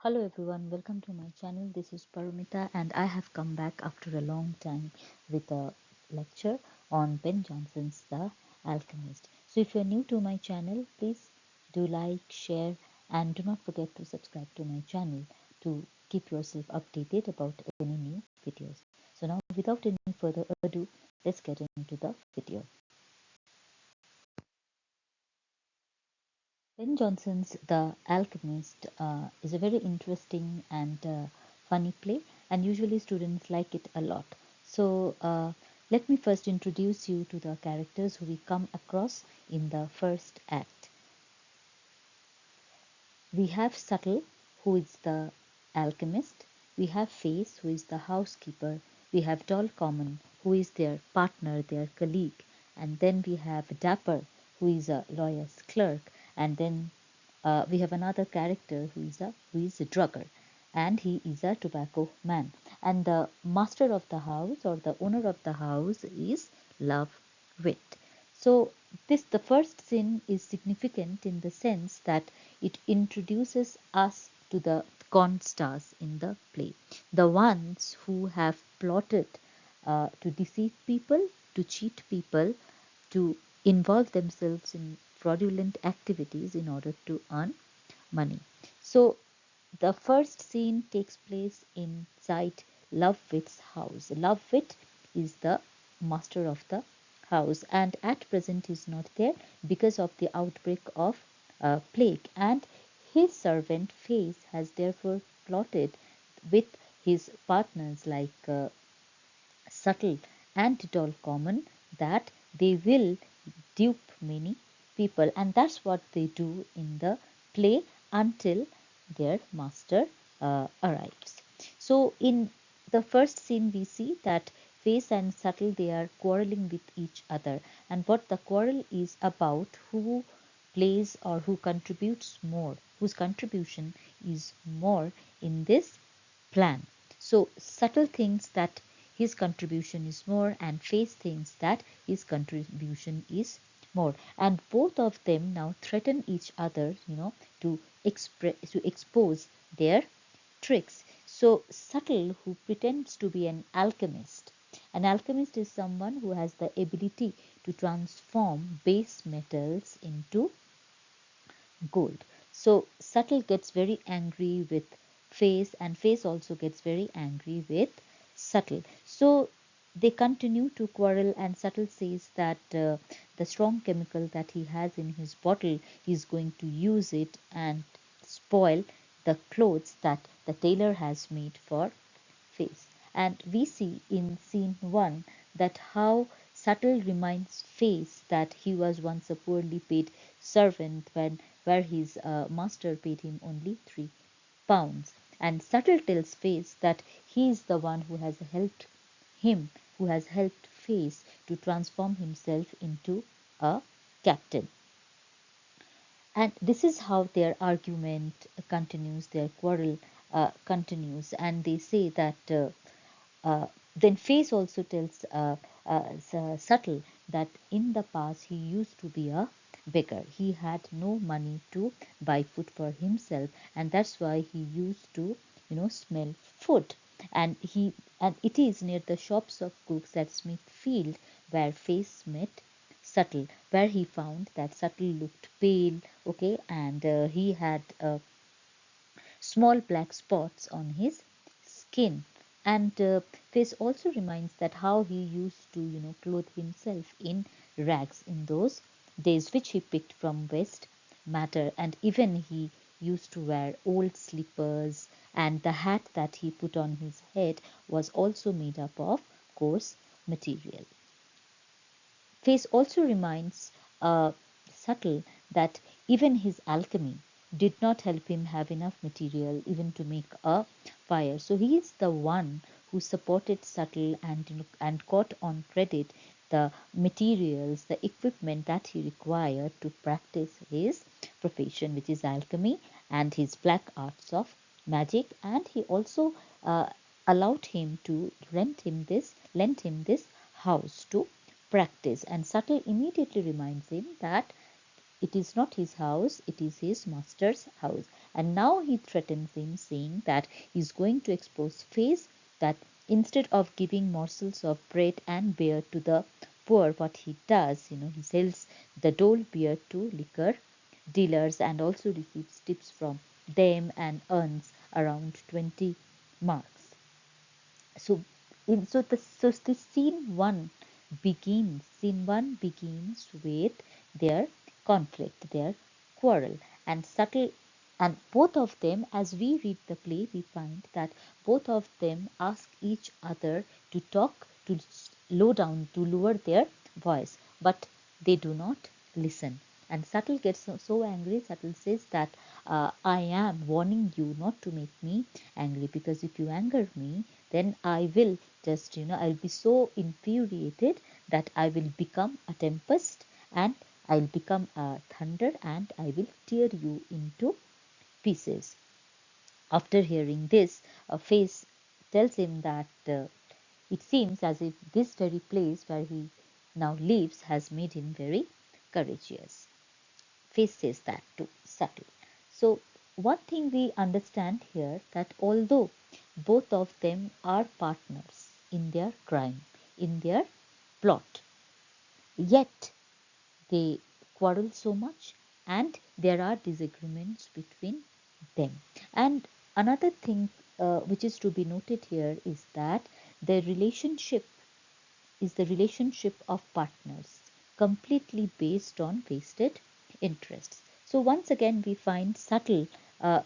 Hello everyone, welcome to my channel. This is Paramita and I have come back after a long time with a lecture on Ben Jonson's The Alchemist. So if you're new to my channel, please do like, share and do not forget to subscribe to my channel to keep yourself updated about any new videos. So now without any further ado, let's get into the video. Ben Jonson's The Alchemist is a very interesting and funny play, and usually students like it a lot. So, let me first introduce you to the characters who we come across in the first act. We have Subtle, who is the alchemist. We have Face, who is the housekeeper. We have Doll Common, who is their partner, their colleague. And then we have Dapper, who is a lawyer's clerk. And then we have another character who is a drugger, and he is a tobacco man. And the master of the house or the owner of the house is Lovewit. So the first scene is significant in the sense that it introduces us to the constars in the play, the ones who have plotted to deceive people, to cheat people, to involve themselves in fraudulent activities in order to earn money. So the first scene takes place inside Lovewit's house. Lovewit is the master of the house and at present is not there because of the outbreak of plague, and his servant Face has therefore plotted with his partners like Subtle and Dull Common that they will dupe many people, and that's what they do in the play until their master arrives. So in the first scene we see that Face and Subtle, they are quarreling with each other, and what the quarrel is about, who plays or who contributes more, whose contribution is more in this plan. So Subtle thinks that his contribution is more and Face thinks that his contribution is more, and both of them now threaten each other, to expose their tricks. So Subtle, who pretends to be an alchemist is someone who has the ability to transform base metals into gold. So Subtle gets very angry with Face, and Face also gets very angry with Subtle. So they continue to quarrel, and Subtle says that the strong chemical that he has in his bottle, he's going to use it and spoil the clothes that the tailor has made for Face. And we see in scene 1 that how Subtle reminds Face that he was once a poorly paid servant when where his master paid him only £3. And Subtle tells Face that he is the one who has helped him, who has helped Face to transform himself into a captain. And this is how their argument continues, their quarrel continues, and they say that then Face also tells Subtle that in the past he used to be a beggar. He had no money to buy food for himself, and that's why he used to, smell food. And it is near the shops of cooks at Smithfield where Face met Subtle, where he found that Subtle looked pale, okay, and he had small black spots on his skin. And Face also reminds that how he used to, clothe himself in rags in those days, which he picked from West Matter, and even he used to wear old slippers, and the hat that he put on his head was also made up of coarse material. Face also reminds Subtle that even his alchemy did not help him have enough material even to make a fire. So he is the one who supported Subtle and got on credit the materials, the equipment that he required to practice his profession, which is alchemy and his black arts of magic. And he also allowed him to lend him this house to practice. And Subtle immediately reminds him that it is not his house, it is his master's house. And now he threatens him, saying that he's going to expose Face, that instead of giving morsels of bread and beer to the poor, what he does, he sells the dole beer to liquor dealers and also receives tips from them and earns around 20 marks. So, this scene one begins with their conflict, their quarrel, and subtle, and both of them, as we read the play, we find that both of them ask each other to talk, to lower their voice, but they do not listen. And Subtle gets so angry. Subtle says that I am warning you not to make me angry, because if you anger me, then I will just, I'll be so infuriated that I will become a tempest, and I'll become a thunder, and I will tear you into pieces. After hearing this, Face tells him that it seems as if this very place where he now lives has made him very courageous. Face says that to Subtle. So one thing we understand here, that although both of them are partners in their crime, in their plot, yet they quarrel so much, and there are disagreements between them. And another thing which is to be noted here is that their relationship is the relationship of partners, completely based on vested interests. So once again, we find Subtle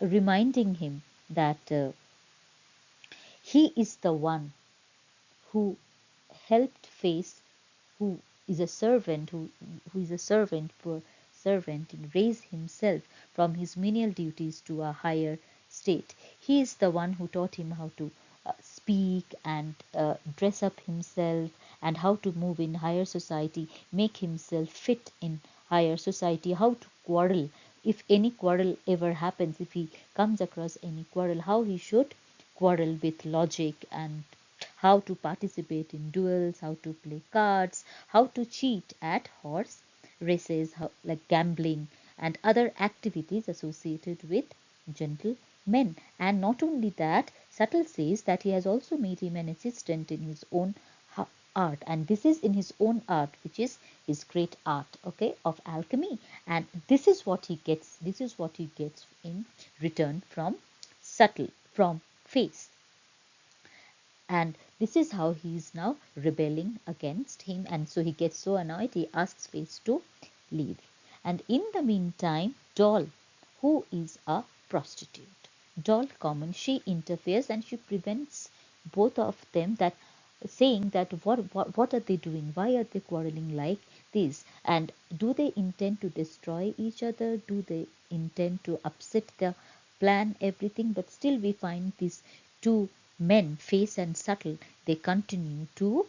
reminding him that he is the one who helped Face, who is a servant, who is a servant, poor servant, and raise himself from his menial duties to a higher state. He is the one who taught him how to speak and dress up himself, and how to move in higher society, make himself fit in higher society, how to quarrel. If any quarrel ever happens, if he comes across any quarrel, how he should quarrel with logic, and how to participate in duels, how to play cards, how to cheat at horse races, like gambling and other activities associated with gentlemen. And not only that, Subtle says that he has also made him an assistant in his own art, and this is in his own art, which is his great art, okay, of alchemy. And this is what he gets. This is what he gets in return from Subtle, from Face. And this is how he is now rebelling against him, and so he gets so annoyed, he asks Face to leave. And in the meantime, Doll, who is a prostitute, Doll Common, she interferes, and she prevents both of them, that saying that what are they doing, why are they quarreling like this, and do they intend to destroy each other, do they intend to upset the plan, everything. But still we find these two men, Face and Subtle, they continue to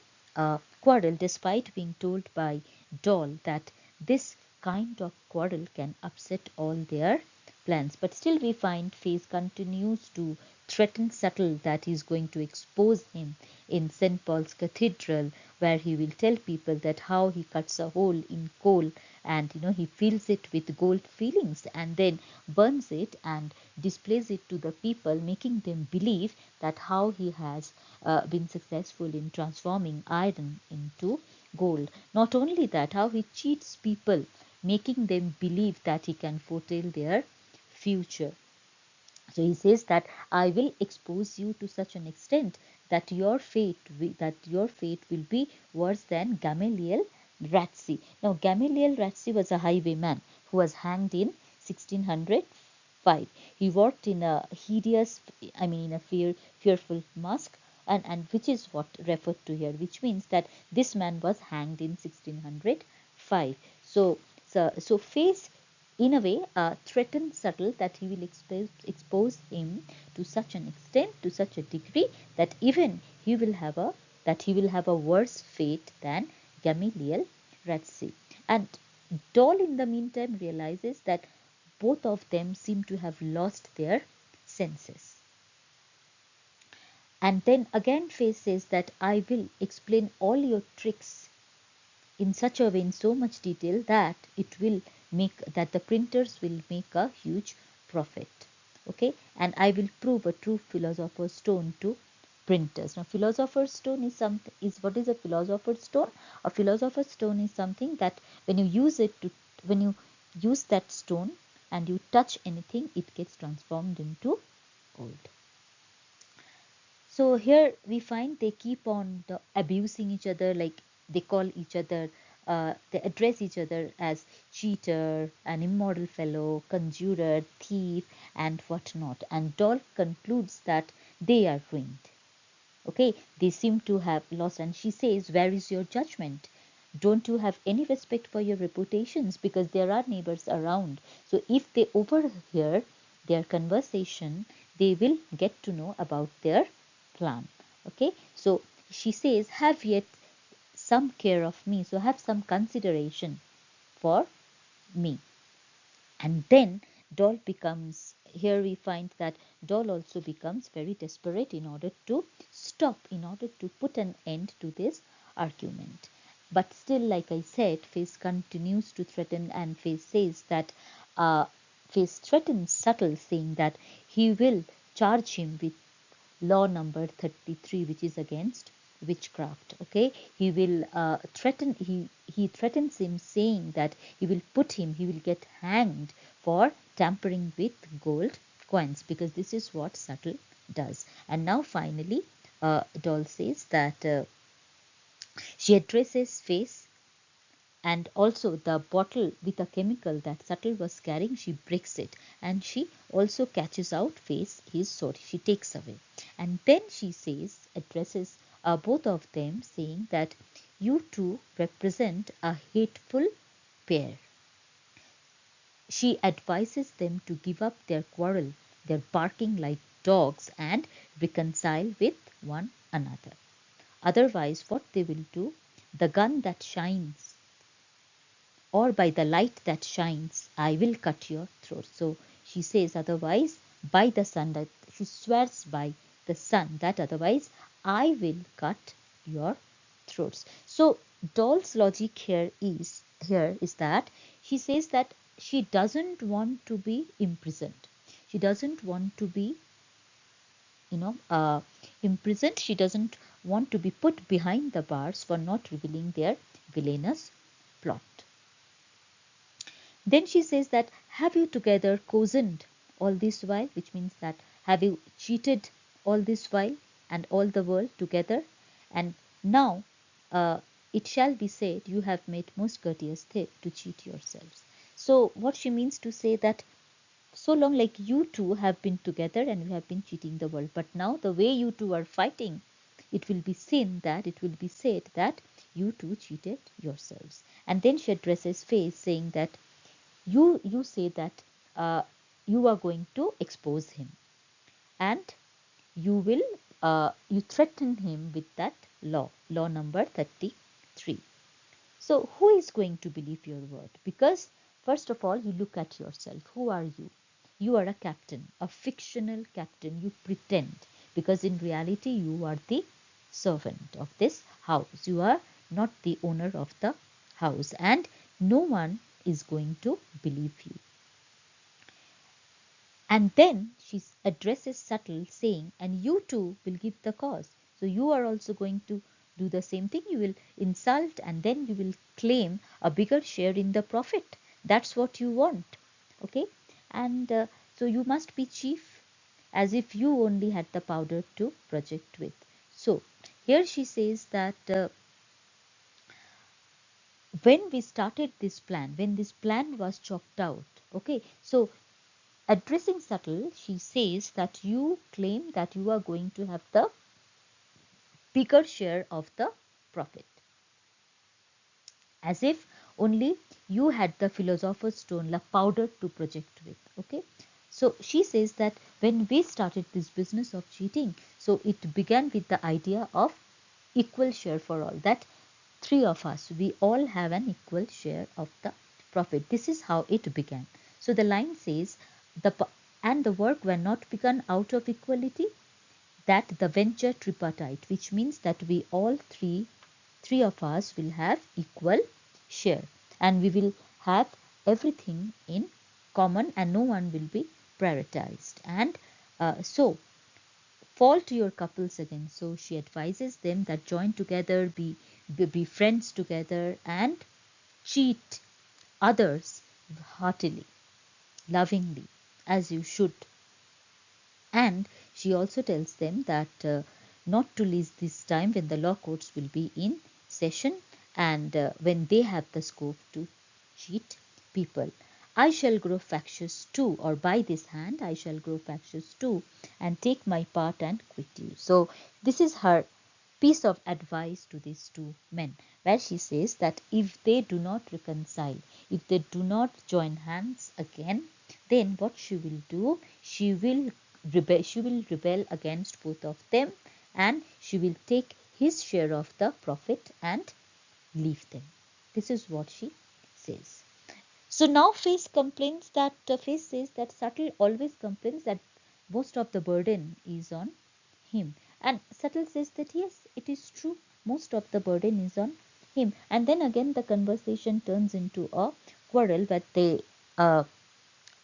quarrel, despite being told by Doll that this kind of quarrel can upset all their plans. But still we find Face continues to threaten Subtle that he's going to expose him in St. Paul's Cathedral, where he will tell people that how he cuts a hole in coal, and he fills it with gold fillings, and then burns it and displays it to the people, making them believe that how he has been successful in transforming iron into gold. Not only that, how he cheats people, making them believe that he can foretell their future. So he says that I will expose you to such an extent that your fate will be worse than Gamaliel Ratsey. Now Gamaliel Ratsey was a highwayman who was hanged in 1605. He worked in a hideous, in a fearful mask, and which is what referred to here, which means that this man was hanged in 1605. So Face, in a way, threatens Subtle that he will expose him to such an extent, to such a degree, that even he will have a worse fate than Gamaliel Ratsey. And Doll, in the meantime, realizes that both of them seem to have lost their senses. And then again Face says that I will explain all your tricks in such a way, in so much detail, that it will the printers will make a huge profit. Okay, and I will prove a true philosopher's stone to printers. Now, philosopher's stone is something, is what is a philosopher's stone? A philosopher's stone is something that when you use it to, when you use that stone and you touch anything, it gets transformed into gold. So here we find they keep on abusing each other, like they call each other, they address each other as cheater, an immoral fellow, conjurer, thief, and whatnot. And Dolph concludes that they are ruined. Okay, they seem to have lost, and she says, "Where is your judgment? Don't you have any respect for your reputations?" Because there are neighbors around. So if they overhear their conversation, they will get to know about their plan. Okay, so she says, "Have yet some care of me, so have some consideration for me." And then Doll becomes, here we find that Doll also becomes very desperate in order to stop, in order to put an end to this argument. But still, like I said, Face continues to threaten, and Face says that, Face threatens Subtle, saying that he will charge him with law number 33, which is against witchcraft. Okay, he will threaten, he threatens him, saying that he will get hanged for tampering with gold coins, because this is what Subtle does. And now finally, Doll says that, she addresses Face, and also the bottle with a chemical that Subtle was carrying, she breaks it, and she also catches out Face his sword. She takes away, and then she says, addresses both of them, saying that you two represent a hateful pair. She advises them to give up their quarrel, their barking like dogs, and reconcile with one another. Otherwise, what they will do, the gun that shines, or by the light that shines, I will cut your throat. So she says, otherwise, by the sun, that she swears by the sun, that otherwise I will cut your throats. So Doll's logic here is that she says that she doesn't want to be imprisoned. She doesn't want to be, imprisoned. She doesn't want to be put behind the bars for not revealing their villainous plot. Then she says that, have you together cozened all this while, which means that have you cheated all this while and all the world together? And now it shall be said, you have made most courteous theft to cheat yourselves. So what she means to say that, so long like you two have been together and you have been cheating the world, but now the way you two are fighting, it will be seen that, it will be said that you two cheated yourselves. And then she addresses Face, saying that you say that you are going to expose him, and you threaten him with that law number 33. So who is going to believe your word? Because first of all, you look at yourself. Who are you? You are a captain, a fictional captain. You pretend, because in reality you are the servant of this house. You are not the owner of the house, and no one is going to believe you. And then she addresses Subtle, saying, and you too will give the cause. So you are also going to do the same thing. You will insult, and then you will claim a bigger share in the profit. That's what you want. Okay. And so you must be chief, as if you only had the powder to project with. So here she says that, when we started this plan, when this plan was chalked out, okay, so addressing Subtle, she says that you claim that you are going to have the bigger share of the profit, as if only you had the philosopher's stone, the powder to project with. Okay, so she says that when we started this business of cheating, so it began with the idea of equal share for all, that three of us, we all have an equal share of the profit. This is how it began. So the line says, and the work were not begun out of equality, that the venture tripartite, which means that we all three of us will have equal share, and we will have everything in common and no one will be prioritized. And so fall to your couples again. So she advises them that join together, be friends together, and treat others heartily, lovingly, as you should. And she also tells them that not to lose this time when the law courts will be in session and when they have the scope to cheat people. I shall grow factious too, or by this hand I shall grow factious too, and take my part and quit you. So this is her piece of advice to these two men, where she says that if they do not reconcile, if they do not join hands again, then what she will do, she will rebel against both of them, and she will take his share of the profit and leave them. This is what she says. So now Face says that Subtle always complains that most of the burden is on him. And Subtle says that yes, it is true, most of the burden is on him. And then again the conversation turns into a quarrel where they uh,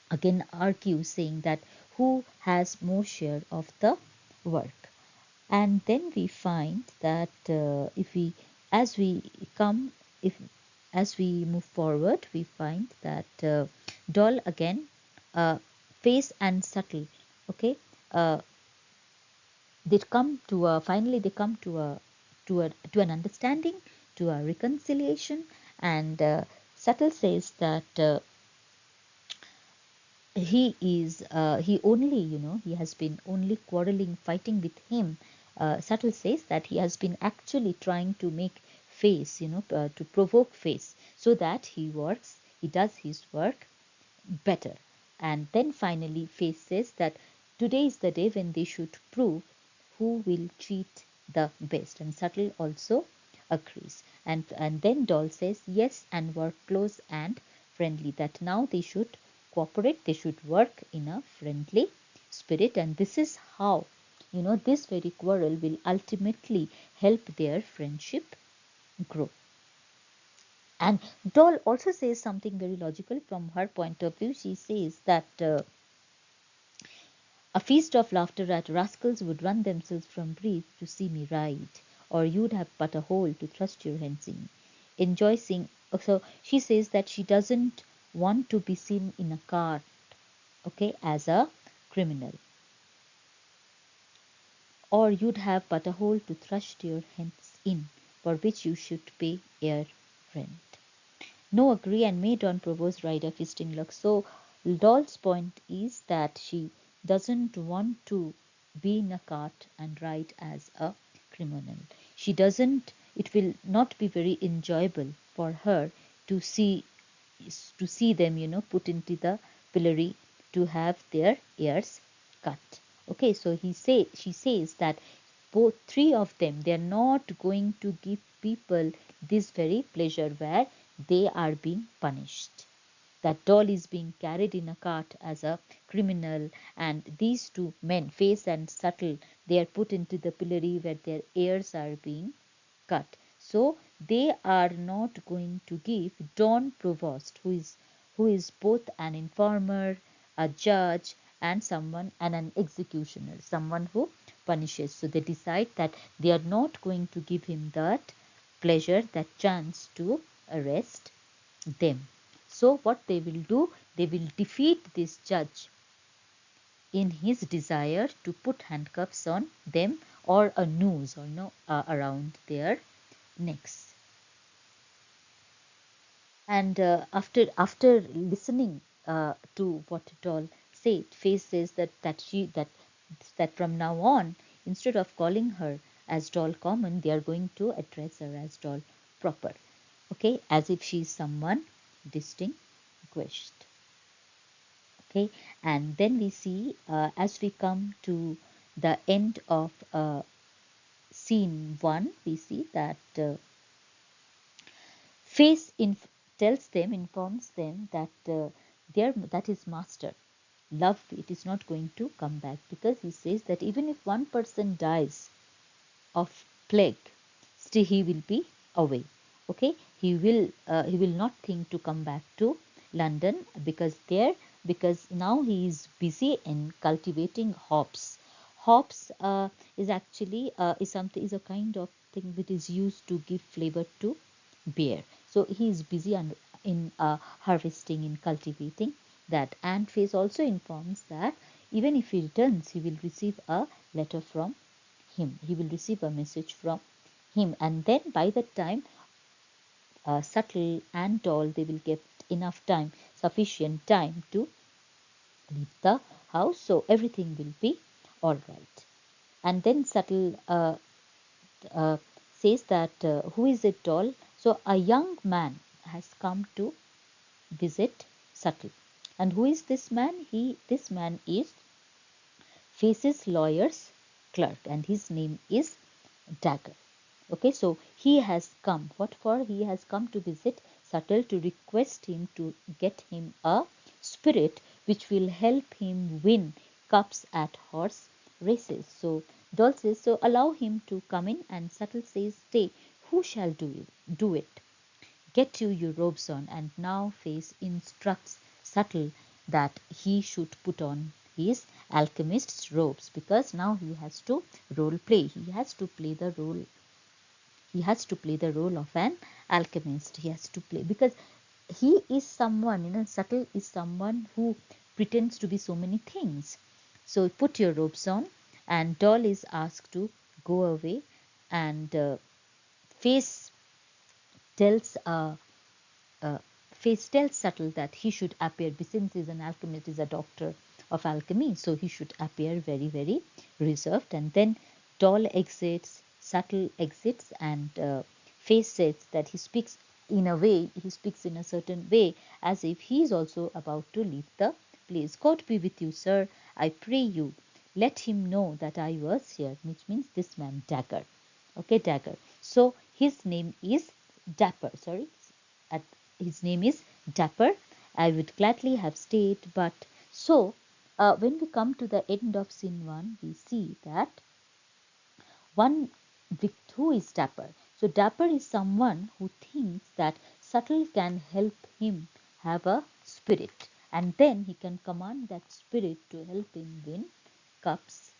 again argue, saying that who has more share of the work. And then we find that if we as we come if as we move forward, we find that Doll again, uh, Face and Subtle, okay, uh, they come to a finally they come to an understanding, to a reconciliation. And Subtle says that he only, he has been only quarreling, fighting with him. Subtle says that he has been actually trying to make Face, to provoke Face, so that he does his work better. And then finally Face says that today is the day when they should prove who will cheat the best, and Subtle also agrees. And then Doll says yes, and work close and friendly, that now they should cooperate, they should work in a friendly spirit. And this is how, this very quarrel will ultimately help their friendship grow. And Doll also says something very logical from her point of view. She says that a feast of laughter at rascals would run themselves from grief to see me ride, or you'd have but a hole to thrust your hands in. Enjoy seeing. So she says that she doesn't want to be seen in a cart, okay, as a criminal, or you'd have but a hole to thrust your hands in, for which you should pay air rent. No agree, and May Dawn propose ride a feasting luck. So Doll's point is that she doesn't want to be in a cart and ride as a criminal. She doesn't, it will not be very enjoyable for her to see them, put into the pillory to have their ears cut. Okay, so she says that both three of them, they are not going to give people this very pleasure where they are being punished. That Doll is being carried in a cart as a criminal, and these two men, Face and Subtle, they are put into the pillory where their ears are being cut. So they are not going to give Don Provost, who is both an informer, a judge, and an executioner, someone who punishes. So they decide that they are not going to give him that pleasure, that chance to arrest them. So what they will do, they will defeat this judge in his desire to put handcuffs on them, or a noose, or around their necks. And after listening to what Doll said, Face says that from now on, instead of calling her as Doll Common, they are going to address her as Doll Proper. Okay, as if she is someone distinguished. Okay, and then we see as we come to the end of scene 1, we see that Face informs them that that his master, Lovewit, is not going to come back, because he says that even if one person dies of plague, still he will be away. Okay, he will not think to come back to London, because now he is busy in cultivating hops. Hops is actually is a kind of thing that is used to give flavor to beer. So he is busy in harvesting, in cultivating that. And Face also informs that even if he returns, he will receive a letter from him. He will receive a message from him, and then by that time, Subtle and Doll, they will get enough time, sufficient time to leave the house, so everything will be all right. And then Subtle uh, says that, who is it, Doll? So a young man has come to visit Subtle. And who is this man? This man is Face's lawyer's clerk, and his name is Dagger. Okay, so he has come. What for? He has come to visit Subtle to request him to get him a spirit which will help him win cups at horse races. So Doll says, so allow him to come in, and Subtle says, stay. Who shall do it? Get you your robes on. And now Face instructs Subtle that he should put on his alchemist's robes, because now he has to role play. He has to play the role. He has to play the role of an alchemist. He has to play, because he is someone, Subtle is someone who pretends to be so many things. So put your robes on, and Doll is asked to go away, and Face tells uh, Face tells Subtle that he should appear, since he's an alchemist, is a doctor of alchemy, so he should appear very, very reserved. And then Doll exits, Subtle exits, and Face says that he speaks in a certain way, as if he is also about to leave the place. God be with you, sir. I pray you, let him know that I was here, which means this man, Dagger. Okay, Dagger. So his name is Dapper. Sorry, at his name is Dapper. I would gladly have stayed, but so when we come to the end of scene 1, we see that one who is Dapper. So Dapper is someone who thinks that Subtle can help him have a spirit, and then he can command that spirit to help him win cups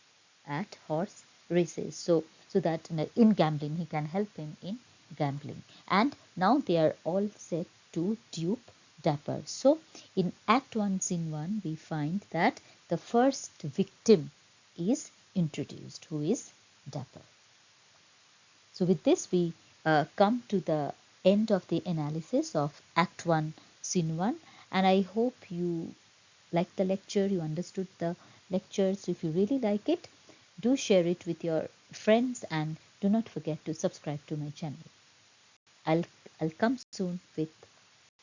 at horse races. So that in gambling, he can help him in gambling. And now they are all set to dupe Dapper. So in Act 1, Scene 1, we find that the first victim is introduced, who is Dapper. So with this, we come to the end of the analysis of Act 1, Scene 1, and I hope you liked the lecture, you understood the lecture. So if you really like it, do share it with your friends, and do not forget to subscribe to my channel. I'll, I'll come soon with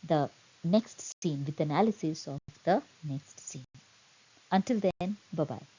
the next scene, with analysis of the next scene. Until then, bye-bye.